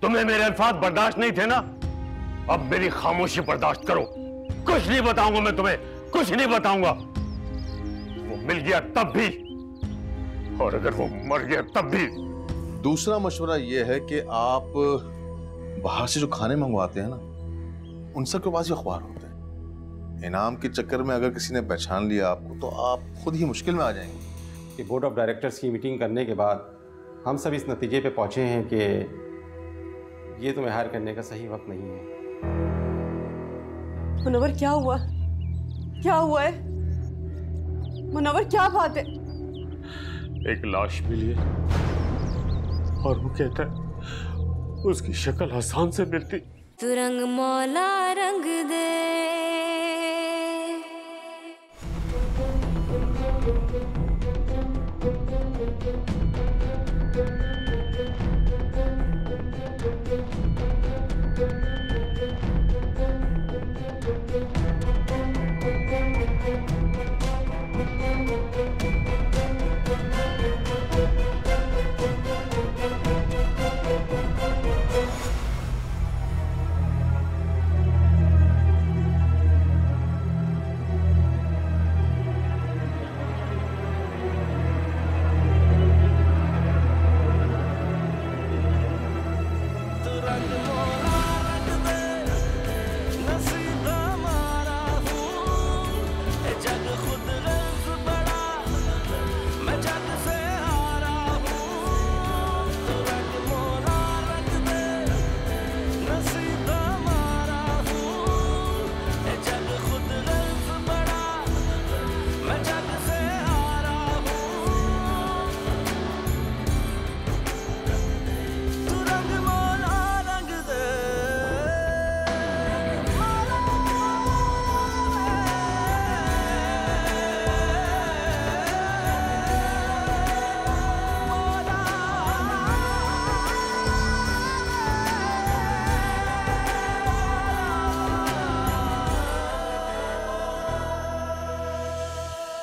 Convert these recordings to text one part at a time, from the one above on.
तुम्हें मेरे अल्फाज बर्दाश्त नहीं थे ना, अब मेरी खामोशी बर्दाश्त करो। कुछ नहीं बताऊंगा मैं तुम्हें, कुछ नहीं बताऊंगा। वो मिल गया तब भी, और अगर वो मर गया तब भी। दूसरा मशवरा यह है कि आप बाहर से जो खाने मंगवाते हैं ना, उन सब के पास ही अखबार होते हैं। इनाम के चक्कर में अगर किसी ने पहचान लिया आपको तो आप खुद ही मुश्किल में आ जाएंगे। कि बोर्ड ऑफ डायरेक्टर्स की मीटिंग करने के बाद हम सब इस नतीजे पे पहुंचे हैं कि ये तुम्हें हायर करने का सही वक्त नहीं है। मुनव्वर, क्या हुआ? क्या हुआ है मुनव्वर? क्या बात है? एक लाश मिली है और वो कहता है उसकी शक्ल हसन से मिलती। तू रंग मौला रंग दे,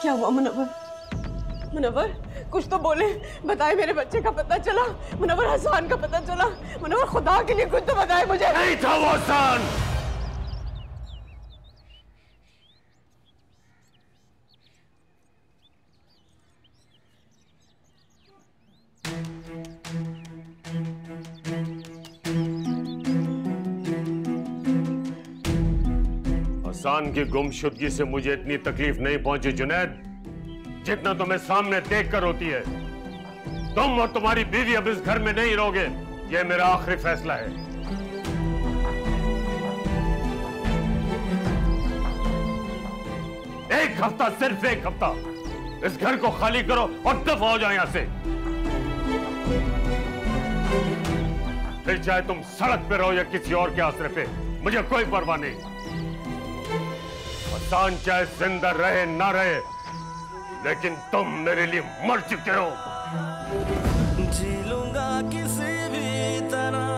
क्या हुआ मुनव्वर? मुनव्वर, कुछ तो बोले, बताए। मेरे बच्चे का पता चला? मुनव्वर, हसन का पता चला? मुनव्वर, खुदा के लिए कुछ तो बताए मुझे। नहीं था वो हसन। हसन की गुमशुदगी से मुझे इतनी तकलीफ नहीं पहुंची जुनैद, जितना तुम्हें सामने देखकर होती है। तुम और तुम्हारी बीवी अब इस घर में नहीं रहोगे, यह मेरा आखिरी फैसला है। एक हफ्ता, सिर्फ एक हफ्ता इस घर को खाली करो और दफा हो जाओ यहां से। फिर चाहे तुम सड़क पे रहो या किसी और के आसरे पे, मुझे कोई परवाह नहीं। हसन चाहे जिंदा रहे ना रहे, लेकिन तुम मेरे लिए मर चुके हो। जी लूंगा किसी भी तरह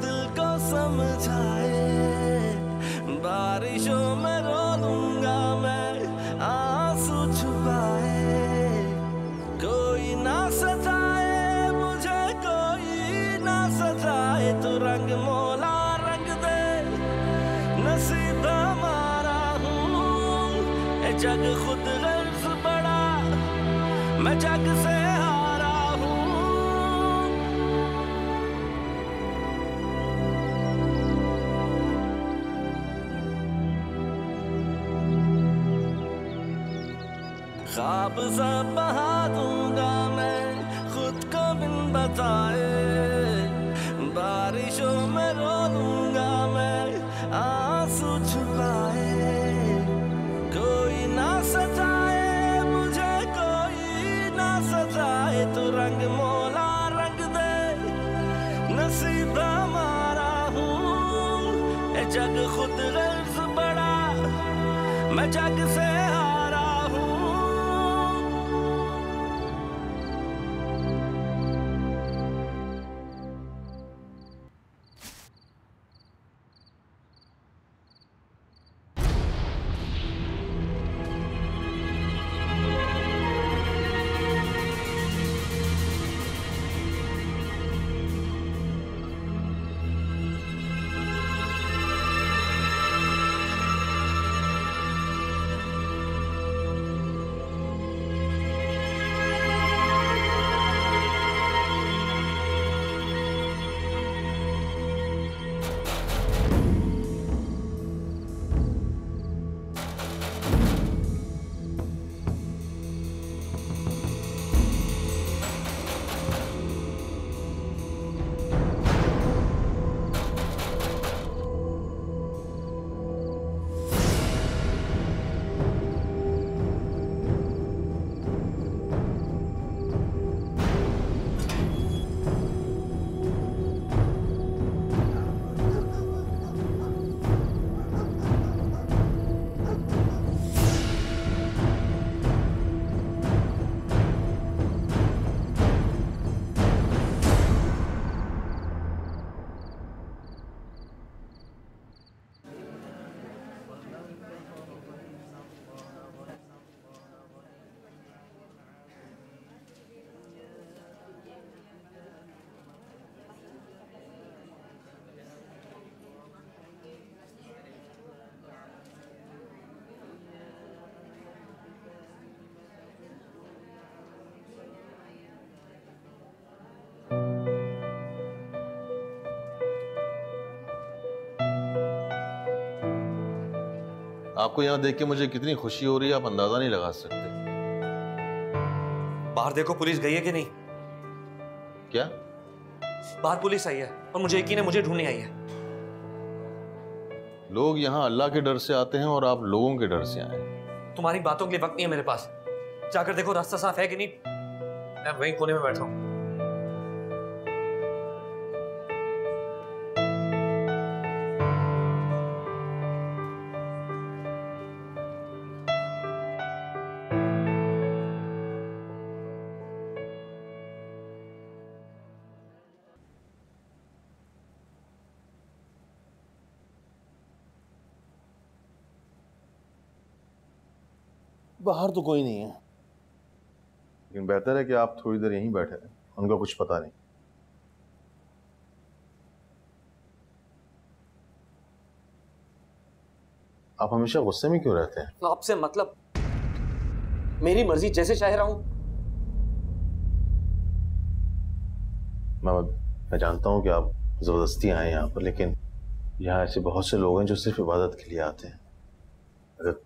दिल को समझाए, बारिशों में रो लूंगा मैं आंसू छुपाए। कोई ना सताए मुझे, कोई ना सताए, तू रंग मौला रंग दे, नसीब हमारा हूँ, जग खुद गर्ज बड़ा, मैं जग से हारा हूँ। ख्वाब सब बहा दूंगा मैं खुद को बिन बताए, बारिशों में रो लूंगा मैं आंसू छुपाए। कोई ना सताए मुझे, कोई ना सताए, तू रंग मौला रंग दे, नसीब हमारा हूँ, जग खुद गर्ज बड़ा, मैं जग से हारा हूँ। आपको यहाँ देख के मुझे कितनी खुशी हो रही है आप अंदाजा नहीं लगा सकते। बाहर देखो पुलिस गई है कि नहीं? क्या? बाहर पुलिस आई है और मुझे यकीन है मुझे ढूंढने आई है। लोग यहाँ अल्लाह के डर से आते हैं और आप लोगों के डर से आए हैं। तुम्हारी बातों के लिए वक्त नहीं है मेरे पास। जाकर देखो रास्ता साफ है कि नहीं। मैं वहीं कोने में बैठा हूं। बाहर तो कोई नहीं है, लेकिन बेहतर है कि आप थोड़ी देर यहीं बैठे रहें, उनका कुछ पता नहीं। आप हमेशा गुस्से में क्यों रहते हैं? आपसे मतलब मेरी मर्जी जैसे चाह रहा हूं। मैं जानता हूं कि आप जबरदस्ती आए यहाँ पर, लेकिन यहाँ ऐसे बहुत से लोग हैं जो सिर्फ इबादत के लिए आते हैं। अगर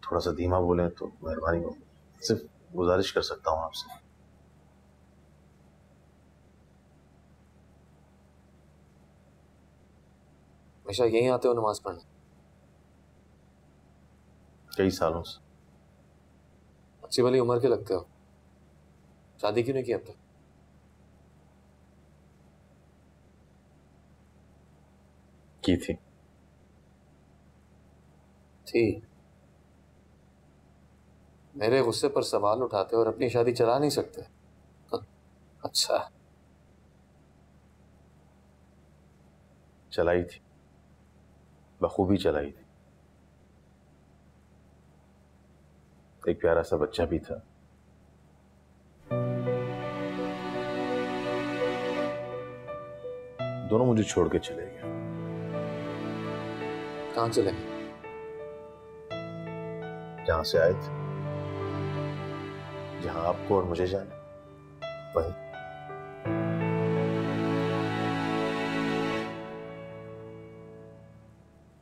थोड़ा सा धीमा बोलें तो मेहरबानी होगी। सिर्फ गुजारिश कर सकता हूं आपसे। हमेशा यहीं आते हो नमाज पढ़ने? कई सालों से। अच्छी वाली उम्र के लगते हो। शादी क्यों नहीं की अब तक? की थी। मेरे गुस्से पर सवाल उठाते और अपनी शादी चला नहीं सकते। अच्छा, चलाई थी, बखूबी चलाई थी। एक प्यारा सा बच्चा भी था। दोनों मुझे छोड़ के चले गए। कहां चले गए? जहां से आए थे, जहां आपको और मुझे जाना वहीं।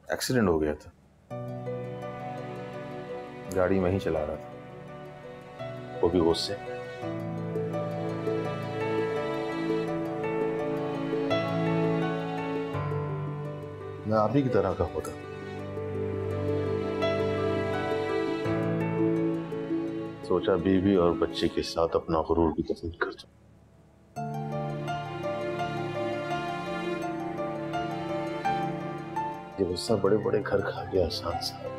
एक्सीडेंट हो गया था, गाड़ी वहीं चला रहा था, वो भी गुस्से। मैं आप ही की तरह का होता। सोचा बीवी और बच्चे के साथ अपना गुरूर भी दफन कर दूं। ये गुस्सा बड़े बड़े घर खा गया आसान साहब।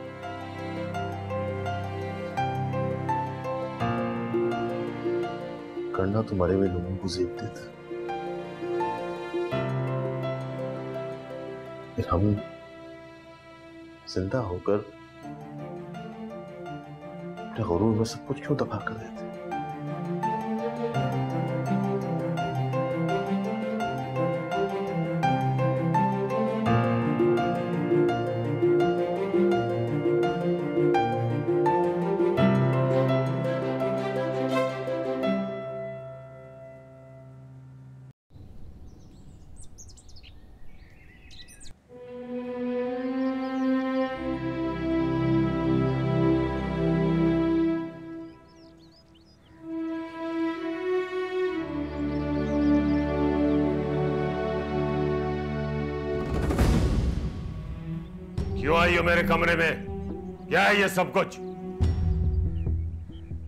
करना तो मरे हुए लोगों को जीतते थे, फिर हम जिंदा होकर अपने गुरूर में सब कुछ क्यों दबा कर देते? क्यों आई हो मेरे कमरे में? क्या है ये सब कुछ?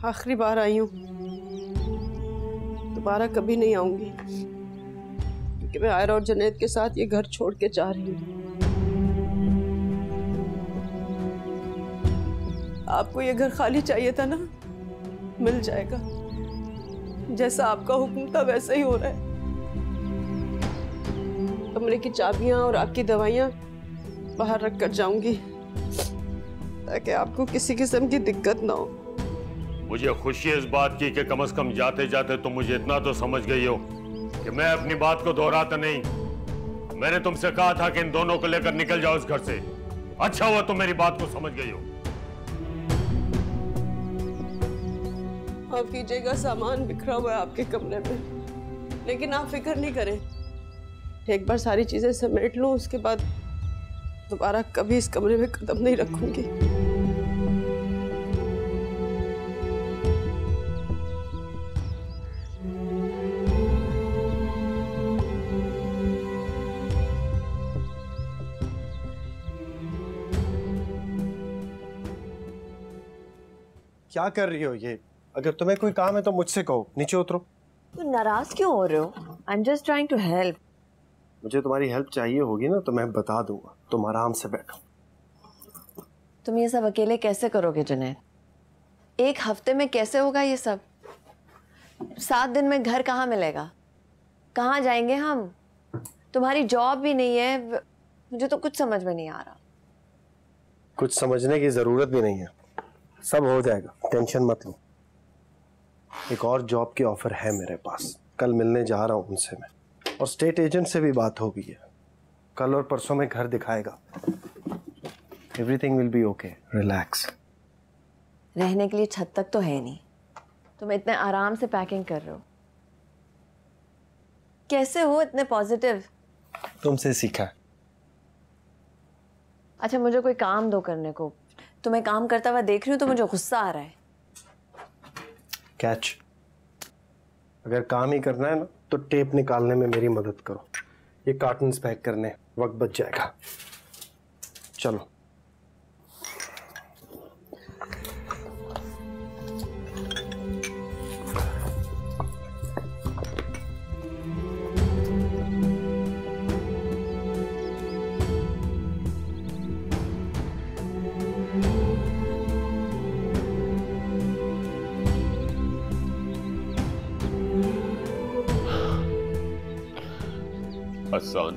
आखिरी बार आई हूँ, दोबारा कभी नहीं आऊंगी, क्योंकि मैं आयरा और जुनैद के साथ ये घर छोड़ के जा रही हूँ। आपको ये घर खाली चाहिए था ना, मिल जाएगा। जैसा आपका हुक्म था वैसे ही हो रहा है। कमरे की चाबियां और आपकी दवाइयां बाहर रख कर जाऊंगी, ताकि आपको किसी किस्म की दिक्कत ना हो। मुझे खुशी है इस बात की कि कम से कम जाते जाते तुम मुझे इतना तो समझ गई हो कि मैं अपनी बात को दोहराता नहीं। मैंने तुमसे कहा था कि इन दोनों को लेकर निकल जाओ इस घर से। अच्छा हुआ तुम मेरी बात को समझ गई हो। माफ कीजिएगा, सामान बिखरा हुआ है आपके कमरे में, लेकिन आप फिक्र नहीं करें। एक बार सारी चीजें समेट लूं, उसके बाद दोबारा कभी इस कमरे में कदम नहीं रखूंगी। क्या कर रही हो ये? अगर तुम्हें कोई काम है तो मुझसे कहो, नीचे उतरो। तो नाराज क्यों हो रहे हो? I am just trying to help. मुझे तुम्हारी हेल्प चाहिए होगी ना तो मैं बता दूंगा, तुम आराम से बैठो। तुम ये सब अकेले कैसे करोगे जुनैद? एक हफ्ते में कैसे होगा ये सब? 7 दिन में घर कहाँ मिलेगा? कहाँ जाएंगे हम? तुम्हारी जॉब भी नहीं है, मुझे तो कुछ समझ में नहीं आ रहा। कुछ समझने की जरूरत भी नहीं है, सब हो जाएगा, टेंशन मत लो। एक और जॉब की ऑफर है मेरे पास, कल मिलने जा रहा हूँ उनसे मैं, और स्टेट एजेंट से भी बात हो गई है। कल और परसों में घर दिखाएगा। Everything will be okay, relax. रहने के लिए छत तक तो है नहीं, तुम इतने आराम से पैकिंग कर रहे हो। कैसे हो इतने पॉजिटिव? तुमसे सीखा। अच्छा मुझे कोई काम दो करने को। तुम्हें काम करता हुआ देख रही हूँ तो मुझे गुस्सा आ रहा है। कैच। अगर काम ही करना है ना तो टेप निकालने में मेरी मदद करो। ये कार्टन्स पैक करने वक्त बच जाएगा। चलो। हसन,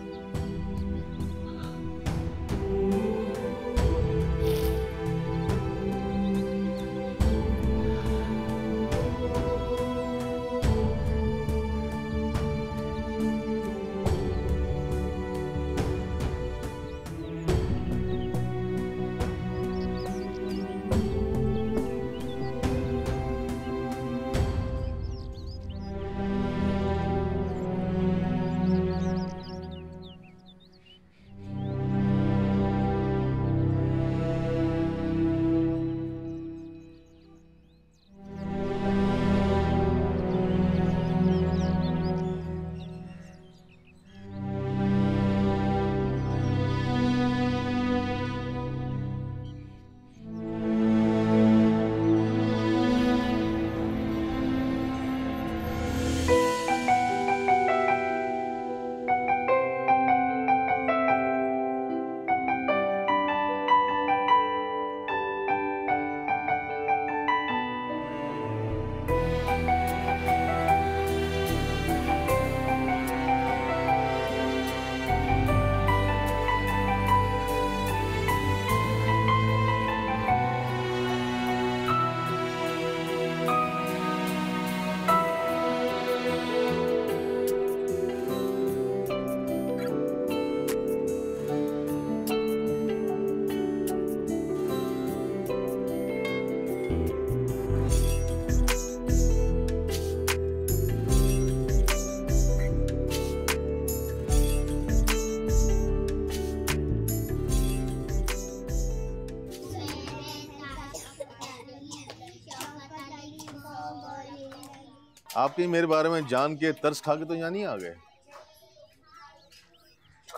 आपकी मेरे बारे में जान के तरस खा के तो यहाँ नहीं आ गए?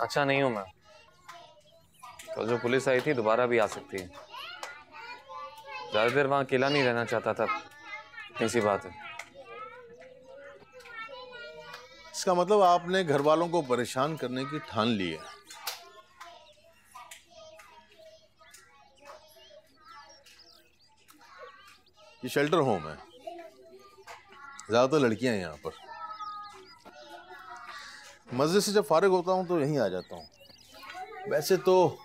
अच्छा नहीं हूं मैं। कल जो पुलिस आई थी दोबारा भी आ सकती है। ज्यादा देर वहां अकेला नहीं रहना चाहता था, इतनी सी बात है। इसका मतलब आपने घर वालों को परेशान करने की ठान ली है। ये शेल्टर होम है, ज्यादातर लड़कियां हैं यहाँ पर। मस्जिद से जब फारिग होता हूँ तो यहीं आ जाता हूँ। वैसे तो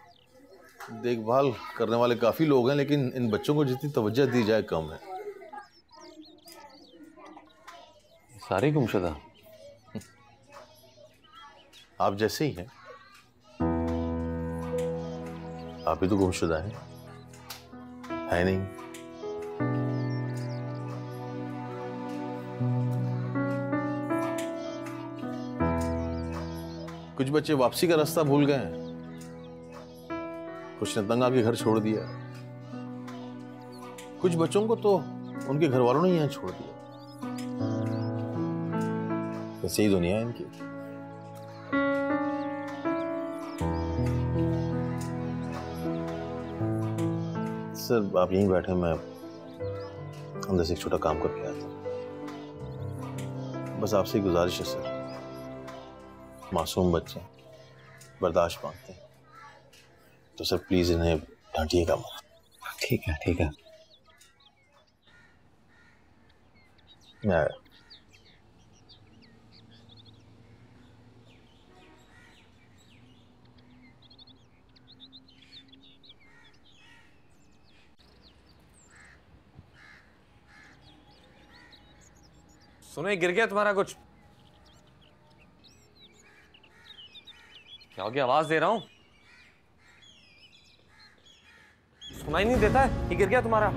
देखभाल करने वाले काफी लोग हैं, लेकिन इन बच्चों को जितनी तवज्जो दी जाए कम है। सारी गुमशुदा आप जैसे ही हैं। आप ही तो गुमशुदा हैं, है नहीं? कुछ बच्चे वापसी का रास्ता भूल गए हैं, कुछ ने तंग आके घर छोड़ दिया, कुछ बच्चों को तो उनके घर वालों ने यहां छोड़ दिया। ऐसे ही दुनिया है इनकी। सर आप यहीं बैठे, मैं अंदर से एक छोटा काम करके आया था। बस आपसे ही गुजारिश है सर, मासूम बच्चे बर्दाश्त मांगते हैं, तो सर प्लीज इन्हें डांटिएगा मत। ठीक है ठीक है। मैं आया। सुनो, गिर गया तुम्हारा कुछ? क्या हो गया? आवाज दे रहा हूं, सुनाई नहीं देता है? ये गिर गया तुम्हारा?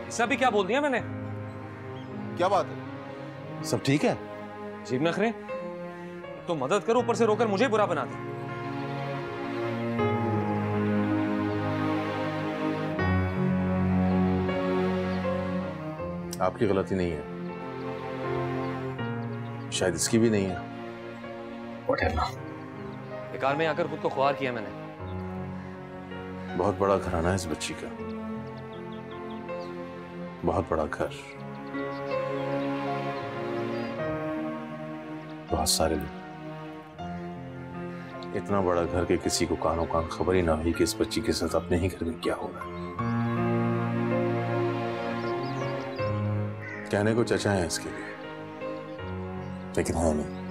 इसका भी क्या बोल दिया मैंने? क्या बात है, सब ठीक है? जीव नखरे, तो मदद करो, ऊपर से रोकर मुझे बुरा बना दे। आपकी गलती नहीं है, शायद इसकी भी नहीं है। बेकार में आकर खुद को ख्वार किया मैंने। बहुत बड़ा घराना है इस बच्ची का, बहुत बड़ा घर, बहुत सारे लोग। इतना बड़ा घर के किसी को कानो कान खबर ही ना हुई कि इस बच्ची के साथ अपने ही घर में क्या हो रहा है। कहने को चचा है इसके लिए, लेकिन है नहीं।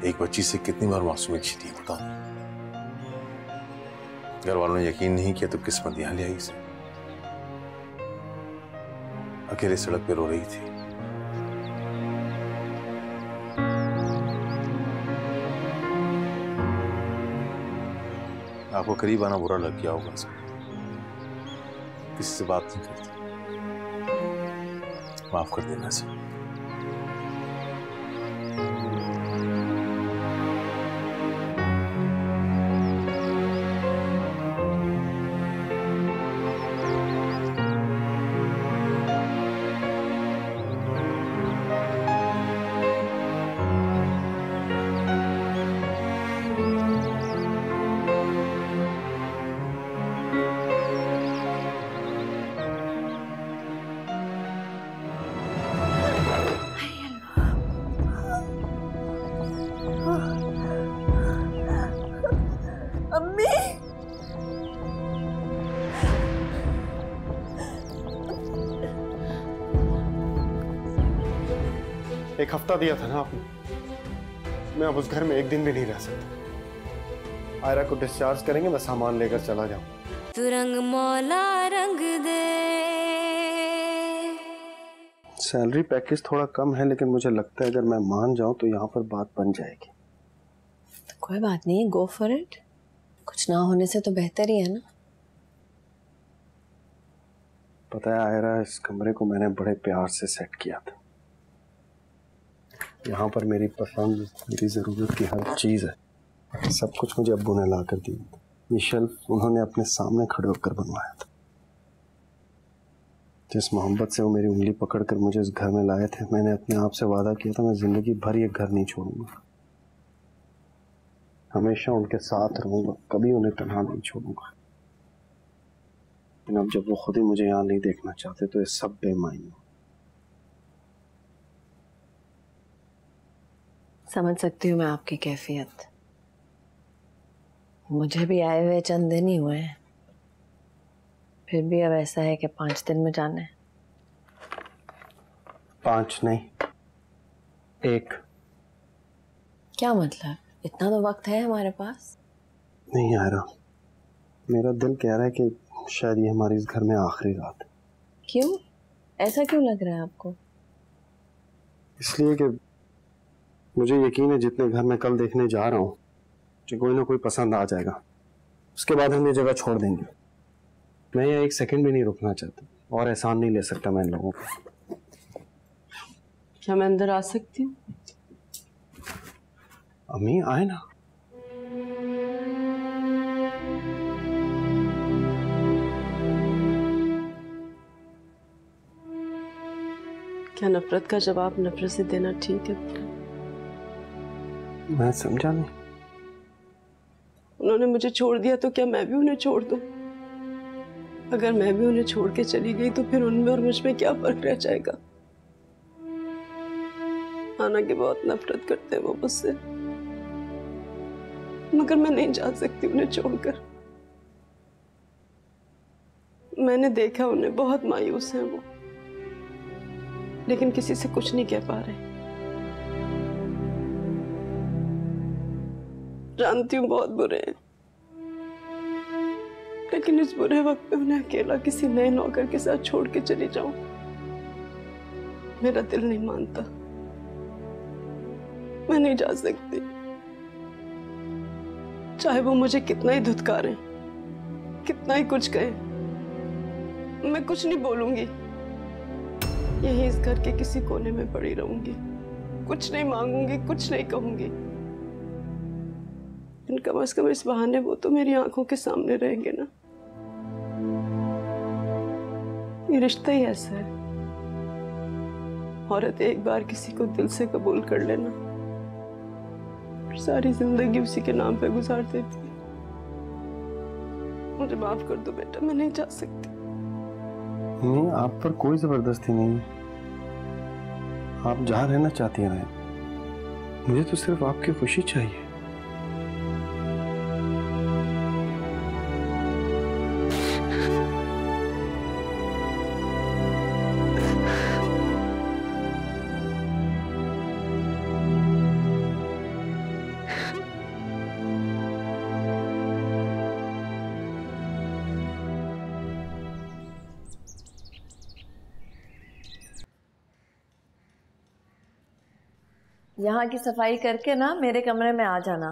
एक बच्ची से कितनी बार मासूमियत छीनी है बताओ। घर वालों ने यकीन नहीं किया तो किस्मत यहां ले आई इसे। अकेले सड़क पे रो रही थी। आपको करीब आना बुरा लग गया होगा इसको, किसी से बात नहीं करती। माफ कर देना सर। एक हफ्ता दिया था ना आपने, मैं अब उस घर में एक दिन भी नहीं रह सकता। आयरा को डिस्चार्ज करेंगे, मैं सामान लेकर चला जाऊं। तू रंग मौला रंग दे। सैलरी पैकेज थोड़ा कम है, लेकिन मुझे लगता है अगर मैं मान जाऊं तो यहाँ पर बात बन जाएगी। तो कोई बात नहीं, गो फॉर इट। कुछ ना होने से तो बेहतर ही है ना। पता है आयरा, इस कमरे को मैंने बड़े प्यार से सेट किया था। यहाँ पर मेरी पसंद, मेरी ज़रूरत की हर चीज़ है। सब कुछ मुझे अब्बू ने ला कर दी। ये शेल्फ उन्होंने अपने सामने खड़े होकर बनवाया था। जिस मोहब्बत से वो मेरी उंगली पकड़कर मुझे इस घर में लाए थे, मैंने अपने आप से वादा किया था मैं जिंदगी भर ये घर नहीं छोड़ूंगा। हमेशा उनके साथ रहूंगा, कभी उन्हें तन्हा नहीं छोड़ूंगा। लेकिन अब जब वो खुद ही मुझे यहाँ नहीं देखना चाहते तो ये सब बेमानी। समझ सकती हूँ मैं आपकी कैफियत। मुझे भी आए हुए चंद दिन ही हुए हैं, फिर भी अब ऐसा है कि 5 दिन में जाना है। 5 नहीं, 1। क्या मतलब? इतना तो वक्त है हमारे पास। नहीं आयरा, मेरा दिल कह रहा है कि शायद ये हमारी इस घर में आखिरी रात है। क्यों? ऐसा क्यों लग रहा है आपको? इसलिए कि मुझे यकीन है जितने घर मैं कल देखने जा रहा हूँ मुझे कोई ना कोई पसंद आ जाएगा। उसके बाद हम ये जगह छोड़ देंगे। मैं यहाँ 1 सेकंड भी नहीं रुकना चाहता और एहसान नहीं ले सकता मैं इन लोगों को। क्या मैं अंदर आ सकती हूँ? अम्मी आए ना। क्या नफरत का जवाब नफरत से देना ठीक है? मैं समझा नहीं। उन्होंने मुझे छोड़ दिया तो क्या मैं भी उन्हें छोड़ दूं? अगर मैं भी उन्हें छोड़ के चली गई तो फिर उनमें और मुझ में क्या फर्क रह जाएगा? हालांकि बहुत नफरत करते हैं वो मुझसे, मगर मैं नहीं जा सकती उन्हें छोड़कर। मैंने देखा उन्हें, बहुत मायूस हैं वो, लेकिन किसी से कुछ नहीं कह पा रहे। जानती हूँ बहुत बुरे हैं, लेकिन इस बुरे वक्त पे उन्हें अकेला किसी नए नौकर के साथ छोड़ के चली जाऊं, मेरा दिल नहीं मानता। मैं नहीं जा सकती, चाहे वो मुझे कितना ही धुतकारें, कितना ही कुछ कहें, मैं कुछ नहीं बोलूंगी। यहीं इस घर के किसी कोने में पड़ी रहूंगी, कुछ नहीं मांगूंगी, कुछ नहीं कहूंगी। कम से कम इस बहाने वो तो मेरी आंखों के सामने रहेंगे ना। ये रिश्ता ही ऐसा है, औरत एक बार किसी को दिल से कबूल कर लेना, फिर सारी जिंदगी उसी के नाम पे गुजार देती है। मुझे माफ कर दो बेटा, मैं नहीं जा सकती। नहीं, आप पर कोई जबरदस्ती नहीं है। आप जहाँ रहना चाहती हैं रहें, मुझे तो सिर्फ आपकी खुशी चाहिए। यहाँ की सफाई करके ना मेरे कमरे में आ जाना।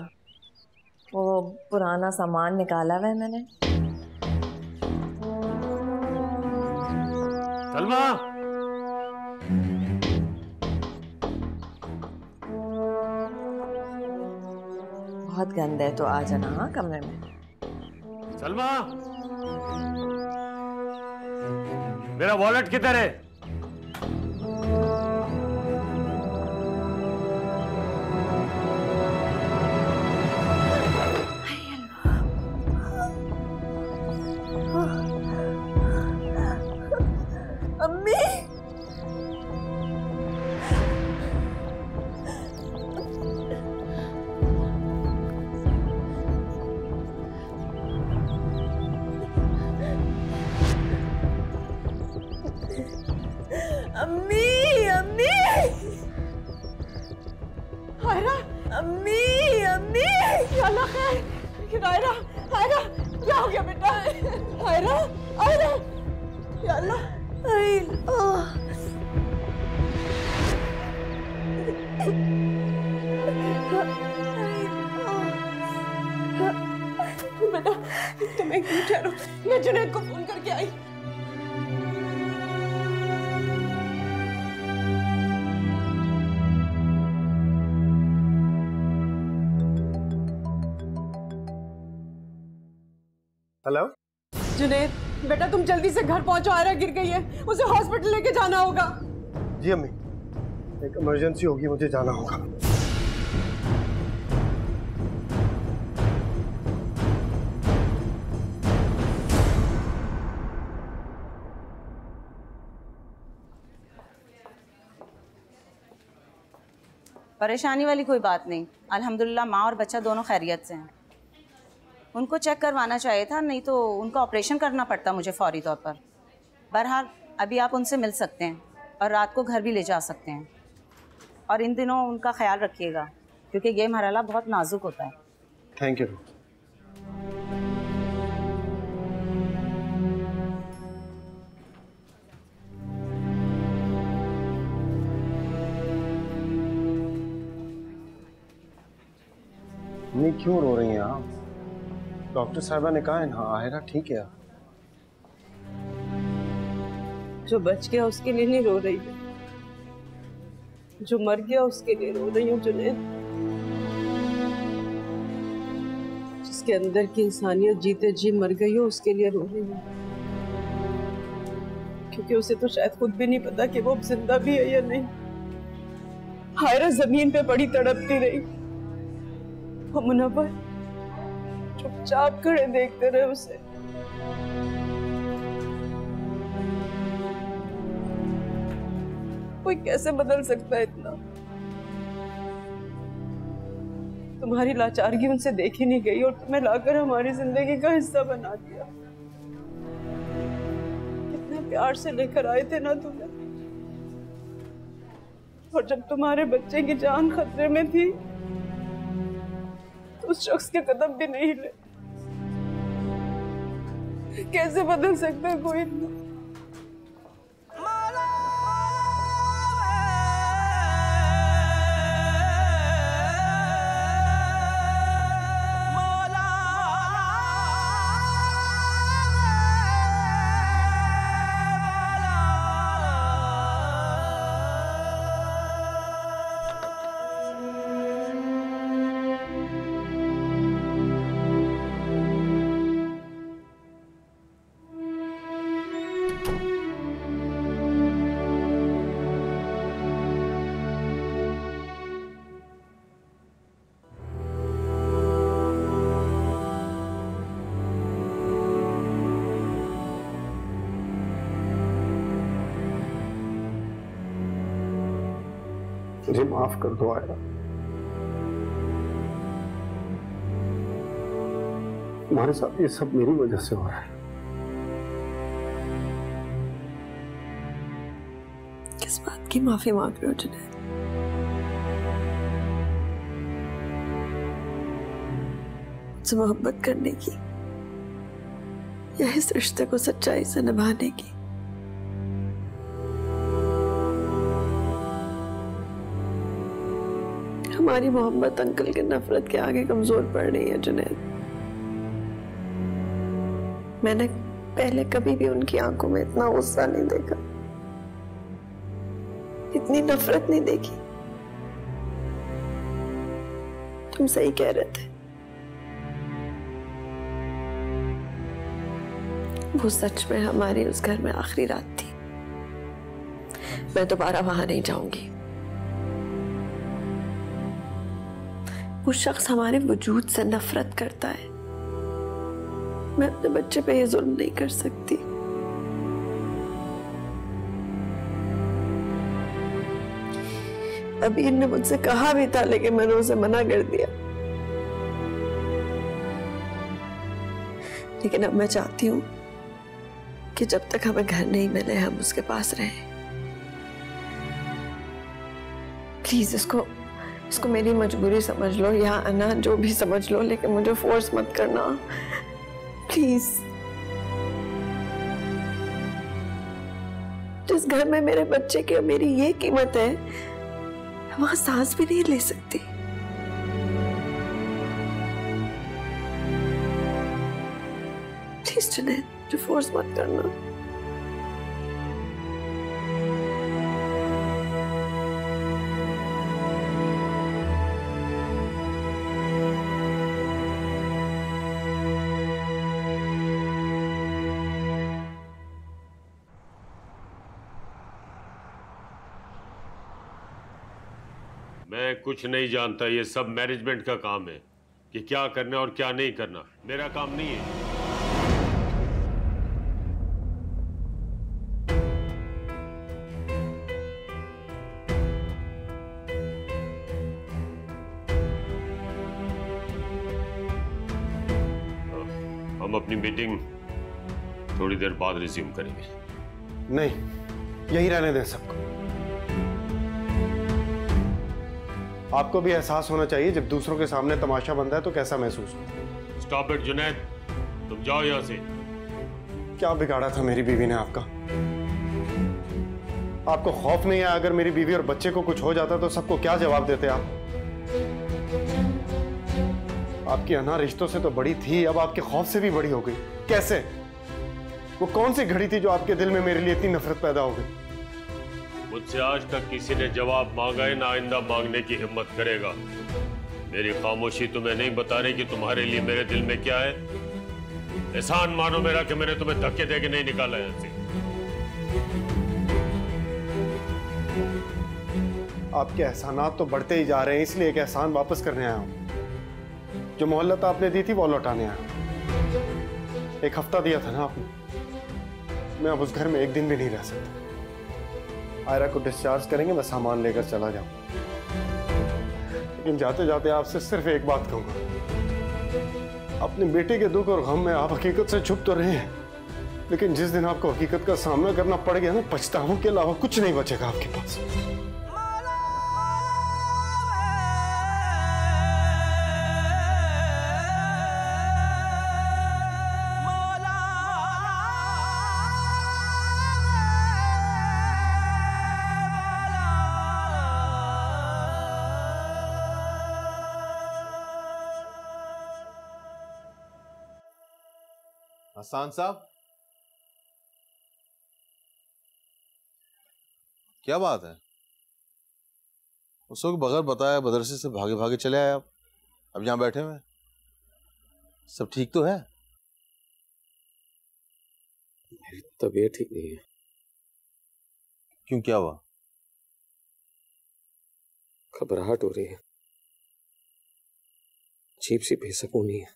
वो पुराना सामान निकाला हुआ है मैंने। सलमा, बहुत गंद है तो आ जाना हाँ कमरे में। सलमा, मेरा वॉलेट किधर है? मैं जुनैद को फोन करके आई। हेलो जुनैद, बेटा तुम जल्दी से घर पहुंचो, आयरा गिर गई है, उसे हॉस्पिटल लेके जाना होगा। जी अम्मी, एक इमरजेंसी होगी, मुझे जाना होगा। परेशानी वाली कोई बात नहीं, अल्हम्दुलिल्लाह माँ और बच्चा दोनों खैरियत से हैं। उनको चेक करवाना चाहिए था, नहीं तो उनका ऑपरेशन करना पड़ता मुझे फौरी तौर पर। बहरहाल अभी आप उनसे मिल सकते हैं और रात को घर भी ले जा सकते हैं। और इन दिनों उनका ख्याल रखिएगा क्योंकि ये मरहला बहुत नाजुक होता है। Thank you. नहीं, क्यों रो रही हैं आप? डॉक्टर साहबा ने कहा है ना आयरा ठीक है। जो बच गया उसके लिए नहीं रो रही है, जो मर गया उसके लिए रो रही हूँ जुनैद। जिसके अंदर की इंसानियत जीते जी मर गई हो उसके लिए रो रही हूँ, क्योंकि उसे तो शायद खुद भी नहीं पता कि वो जिंदा भी है या नहीं। आयरा जमीन पे पड़ी तड़पती रही। मुनव्वर, चुपचाप खड़े देखते रहे उसे। कोई कैसे बदल सकता है इतना? तुम्हारी लाचारगी उनसे देखी नहीं गई और तुम्हें लाकर हमारी जिंदगी का हिस्सा बना दिया। कितने प्यार से लेकर आए थे ना तुम्हें, और जब तुम्हारे बच्चे की जान खतरे में थी तो उस शख्स के कदम भी नहीं हिले। कैसे बदल सकता है कोई इतना? मुझे माफ कर दो आयरा। तुम्हारे साथ ये सब मेरी वजह से हो रहा है। किस बात की माफी मांग रहे हो जुनैद? मुझसे मोहब्बत करने की या इस रिश्ते को सच्चाई से निभाने की? हमारी मोहब्बत अंकल के नफरत के आगे कमजोर पड़ रही है जुनैद। मैंने पहले कभी भी उनकी आंखों में इतना गुस्सा नहीं देखा, इतनी नफरत नहीं देखी। तुम सही कह रहे थे, वो सच में हमारी उस घर में आखिरी रात थी। मैं दोबारा वहां नहीं जाऊंगी। वो शख्स हमारे वजूद से नफरत करता है। मैं अपने बच्चे पे ये जुल्म नहीं कर सकती। अभी इनने मुझसे कहा भी था, लेकिन मैंने उसे मना कर दिया। लेकिन अब मैं चाहती हूँ कि जब तक हमें घर नहीं मिले हम उसके पास रहें। प्लीज इसको मेरी मजबूरी समझ लो या अना जो भी समझ लो, लेकिन मुझे फोर्स मत करना प्लीज। जिस घर में मेरे बच्चे की और मेरी ये कीमत है, वहां सांस भी नहीं ले सकती। प्लीज जुनैद, मुझे फोर्स मत करना। मैं कुछ नहीं जानता, ये सब मैनेजमेंट का काम है कि क्या करना और क्या नहीं करना। मेरा काम नहीं है। हम अपनी मीटिंग थोड़ी देर बाद रिज्यूम करेंगे। नहीं, यही रहने दें सबको। आपको भी एहसास होना चाहिए जब दूसरों के सामने तमाशा बनता है तो कैसा महसूस होता है। स्टॉप इट जुनैद, तुम जाओ यहां से। क्या बिगाड़ा था मेरी बीवी ने आपका? आपको खौफ नहीं आया अगर मेरी बीवी और बच्चे को कुछ हो जाता तो सबको क्या जवाब देते आप? आपकी अना रिश्तों से तो बड़ी थी, अब आपके खौफ से भी बड़ी हो गई। कैसे? वो कौन सी घड़ी थी जो आपके दिल में मेरे लिए इतनी नफरत पैदा हो गई? मुझसे आज तक किसी ने जवाब मांगा है ना आइंदा मांगने की हिम्मत करेगा। मेरी खामोशी तुम्हें नहीं बता रही कि तुम्हारे लिए मेरे दिल में क्या है। एहसान मानो मेरा कि मैंने तुम्हें धक्के देके नहीं निकाला है ऐसे। आपके एहसानात तो बढ़ते ही जा रहे हैं, इसलिए एक एहसान वापस करने आया हूं। जो मोहल्लत आपने दी थी वो लौटाने आया। एक हफ्ता दिया था ना आपने, मैं अब उस घर में एक दिन भी नहीं रह सकता। आयरा को डिस्चार्ज करेंगे, मैं सामान लेकर चला जाऊं, लेकिन जाते जाते आपसे सिर्फ एक बात कहूंगा। अपने बेटे के दुख और गम में आप हकीकत से छुप तो रहे हैं, लेकिन जिस दिन आपको हकीकत का सामना करना पड़ गया ना, पछतावों के अलावा कुछ नहीं बचेगा आपके पास। हसन साहब, क्या बात है? उस वक्त बगैर बताया मदरसे से भागे भागे चले आए आप, अब यहां बैठे हुए? सब ठीक तो है? मेरी तबीयत ठीक नहीं है। क्यों, क्या हुआ? घबराहट हो रही है, अजीब सी बेसुकूनी है।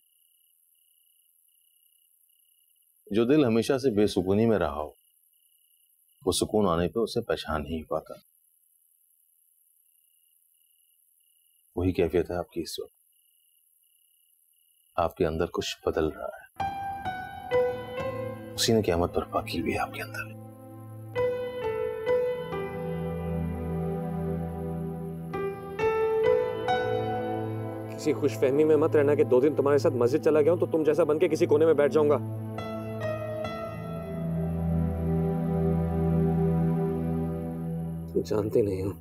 जो दिल हमेशा से बेसुकूनी में रहा हो, वो सुकून आने पे उसे पहचान नहीं पाता। वही कैफियत है आपकी इस वक्त। आपके अंदर कुछ बदल रहा है, उसी ने क़यामत बर्पा की हुई है आपके अंदर। किसी खुशफहमी में मत रहना कि 2 दिन तुम्हारे साथ मस्जिद चला गया हूं तो तुम जैसा बन के किसी कोने में बैठ जाऊंगा। तुम जानते नहीं हो,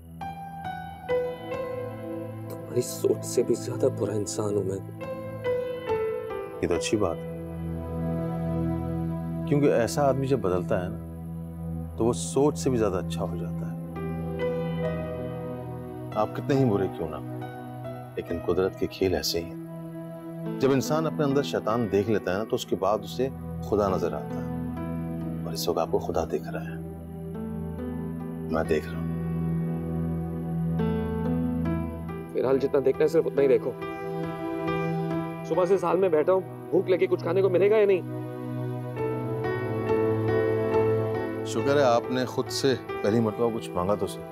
तुम्हारी सोच से भी ज्यादा बुरा इंसान हूं मैं। ये तो अच्छी बात है, क्योंकि ऐसा आदमी जब बदलता है ना, तो वो सोच से भी ज्यादा अच्छा हो जाता है। आप कितने ही बुरे क्यों ना, लेकिन कुदरत के खेल ऐसे ही हैं। जब इंसान अपने अंदर शैतान देख लेता है ना, तो उसके बाद उसे खुदा नजर आता है, और इस वक्त आपको खुदा देख रहा है, मैं देख रहा हूं। फिलहाल जितना देखना है सिर्फ उतना ही देखो। सुबह से साल में बैठा हूं, भूख लगी, कुछ खाने को मिलेगा या नहीं? शुक्र है आपने खुद से पहली मरतबा कुछ मांगा तो सही,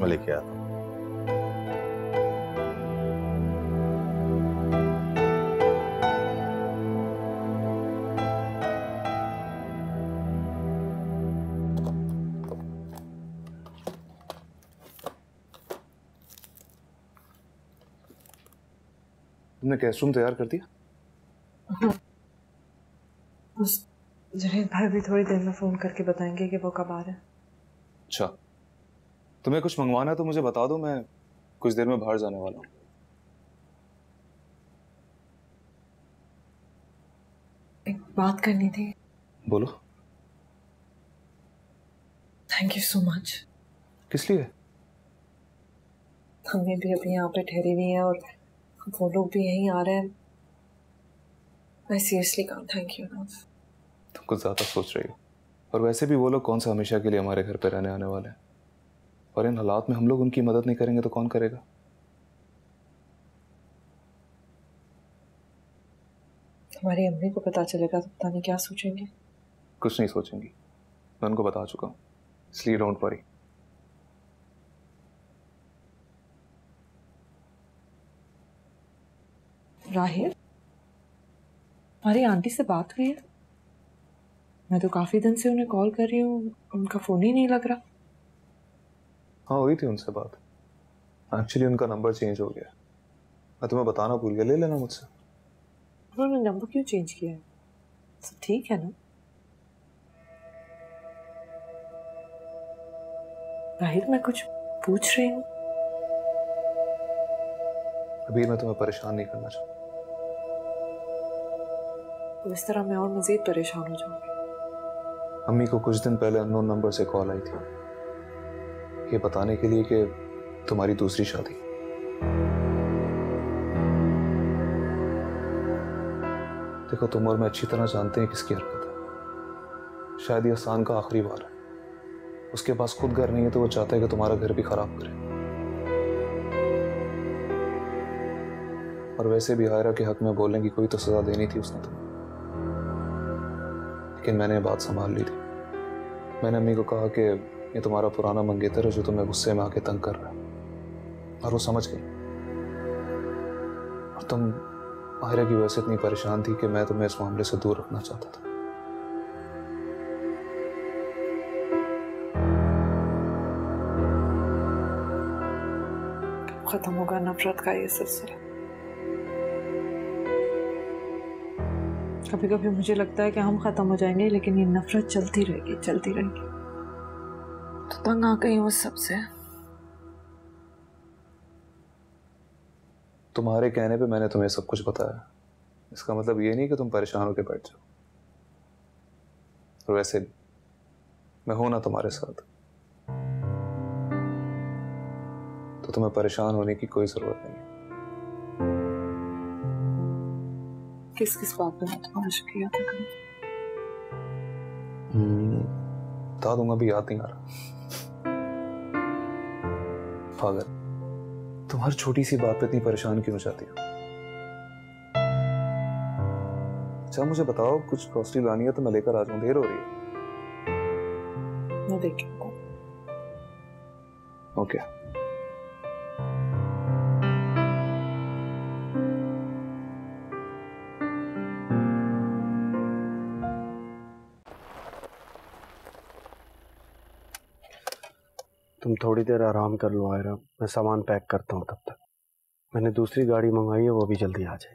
मैं लेके आता हूं। तुमने गेस्ट रूम तैयार कर दिया? उस जुनैद भाई भी थोड़ी देर में फोन करके बताएंगे कि वो कब आ रहे हैं। अच्छा, तुम्हें कुछ मंगवाना है तो मुझे बता दो, मैं कुछ देर में बाहर जाने वाला हूँ। एक बात करनी थी। बोलो। Thank you so much. किस लिए? हमें भी अभी यहाँ पे ठहरी हुई है और वो लोग भी यहीं आ रहे हैं। I seriously can't thank you enough. तुम कुछ ज्यादा सोच रही हो, और वैसे भी वो लोग कौन सा हमेशा के लिए हमारे घर पे रहने आने वाले हैं, और इन हालात में हम लोग उनकी मदद नहीं करेंगे तो कौन करेगा? हमारी अम्मी को पता चलेगा तो पता नहीं क्या सोचेंगे। कुछ नहीं सोचेंगी, मैं उनको बता चुका हूँ, इसलिए डोंट वरी। राहिल, हमारी आंटी से बात हुई है? मैं तो काफी दिन से उन्हें कॉल कर रही हूँ, उनका फोन ही नहीं लग रहा। हाँ, हुई थी उनसे बात। एक्चुअली उनका नंबर चेंज हो गया, मैं तुम्हें बताना भूल गया, ले लेना मुझसे। उन्होंने नंबर क्यों चेंज किया है? सब ठीक है ना? राहिल, मैं कुछ पूछ रही हूँ। अभी मैं तुम्हें परेशान नहीं करना चाहता। तो इस तरह मैं और मजीद परेशान हो जाऊंगी। अम्मी को कुछ दिन पहले अननोन नंबर से कॉल आई थी, ये बताने के लिए कि तुम्हारी दूसरी शादी। देखो, तुम और मैं अच्छी तरह जानते हैं किसकी हरकत है। शायद ये हसन का आखिरी बार है, उसके पास खुद घर नहीं है तो वो चाहता है कि तुम्हारा घर भी खराब करे। और वैसे भी आयरा के हक में बोलने की कोई तो सजा देनी थी उसने तुम्हें, लेकिन मैंने बात संभाल ली थी। मैंने अम्मी को कहा कि ये तुम्हारा पुराना मंगेतर है जो तुम्हें गुस्से में आके तंग कर रहा है, और वो समझ गई। और तुम आयरा की वजह से इतनी परेशान थी कि मैं तुम्हें इस मामले से दूर रखना चाहता था। खत्म होगा नफरत का ये सिलसिला? कभी कभी मुझे लगता है कि हम खत्म हो जाएंगे, लेकिन ये नफरत चलती रहेगी चलती रहेगी। तो तंग आ गई उस सबसे। तुम्हारे कहने पे मैंने तुम्हें सब कुछ बताया, इसका मतलब ये नहीं कि तुम परेशान होकर बैठ जाओ। और वैसे मैं हूं ना तुम्हारे साथ, तो तुम्हें परेशान होने की कोई जरूरत नहीं है। किस किस बात पे मैं तुम्हारा शुक्रिया अदा करूं? बता दूंगा, भी याद नहीं आ रहा। पागल, तुम हर छोटी सी बात पे इतनी परेशान क्यों हो जाती हो? अच्छा मुझे बताओ, कुछ ग्रोसरी लानी है तो मैं लेकर आ जाऊं, देर हो रही है। मैं देख लूंगा। ओके। तुम थोड़ी देर आराम कर लो आयरा, मैं सामान पैक करता हूँ तब तक। मैंने दूसरी गाड़ी मंगवाई है, वो भी जल्दी आ जाए।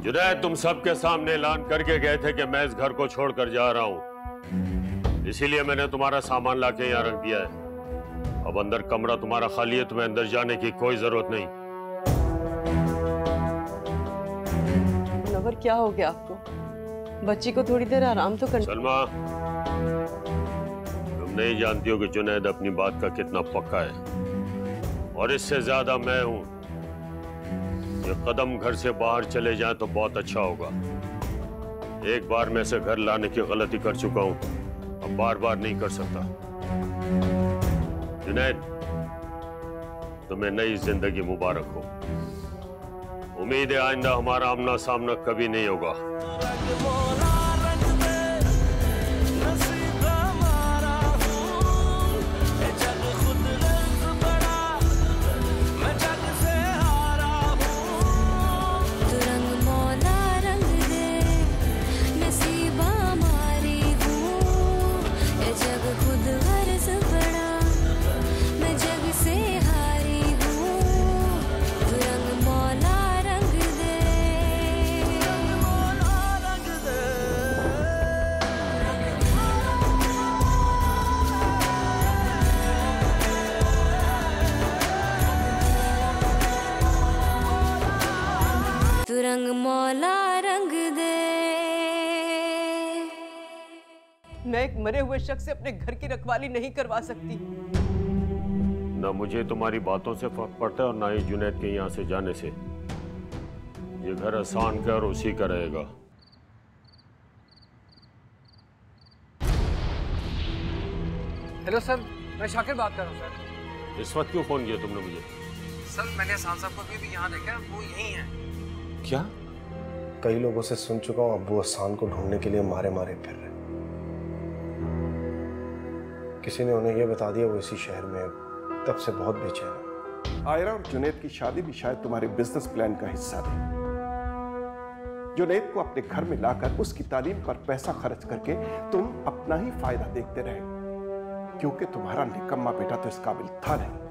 जुनैद, तुम सबके सामने ऐलान करके गए थे कि मैं इस घर को छोड़कर जा रहा हूं, इसीलिए मैंने तुम्हारा सामान लाके यहाँ रख दिया है। अब अंदर कमरा तुम्हारा खाली है, तुम्हें अंदर जाने की कोई जरूरत नहीं। क्या हो गया आपको? बच्ची को थोड़ी देर आराम तो कर। सलमा, तुम नहीं जानती हो कि जुनैद अपनी बात का कितना पक्का है, और इससे ज्यादा मैं हूं। ये कदम घर से बाहर चले जाएं तो बहुत अच्छा होगा। एक बार मैं इसे घर लाने की गलती कर चुका हूं, अब बार बार नहीं कर सकता। जुनैद, तुम्हें नई जिंदगी मुबारक हो। उम्मीद है आइंदा हमारा आमना सामना कभी नहीं होगा। रंग मौला रंग दे। मैं एक मरे हुए शख्स से अपने घर की रखवाली नहीं करवा सकती। ना मुझे तुम्हारी बातों से फर्क पड़ता है और ना ही जुनैद के यहाँ से जाने से। ये घर आसान का और उसी का रहेगा। हेलो सर, मैं शाकिर बात कर रहा हूँ सर। इस वक्त क्यों फोन किया तुमने मुझे? सर मैंने एहसान साहब को भी यहाँ देखा, वो यही है। क्या? कई लोगों से सुन चुका हूँ, अब्बू अहसान को ढूंढने के लिए मारे मारे फिर रहे। किसी ने उन्हें यह बता दिया वो इसी शहर में, तब से बहुत बेचैन है। आयरा और जुनैद की शादी भी शायद तुम्हारे बिजनेस प्लान का हिस्सा थी। जुनैद को अपने घर में लाकर उसकी तालीम पर पैसा खर्च करके तुम अपना ही फायदा देखते रहे, क्योंकि तुम्हारा निकम्मा बेटा तो इस काबिल था नहीं।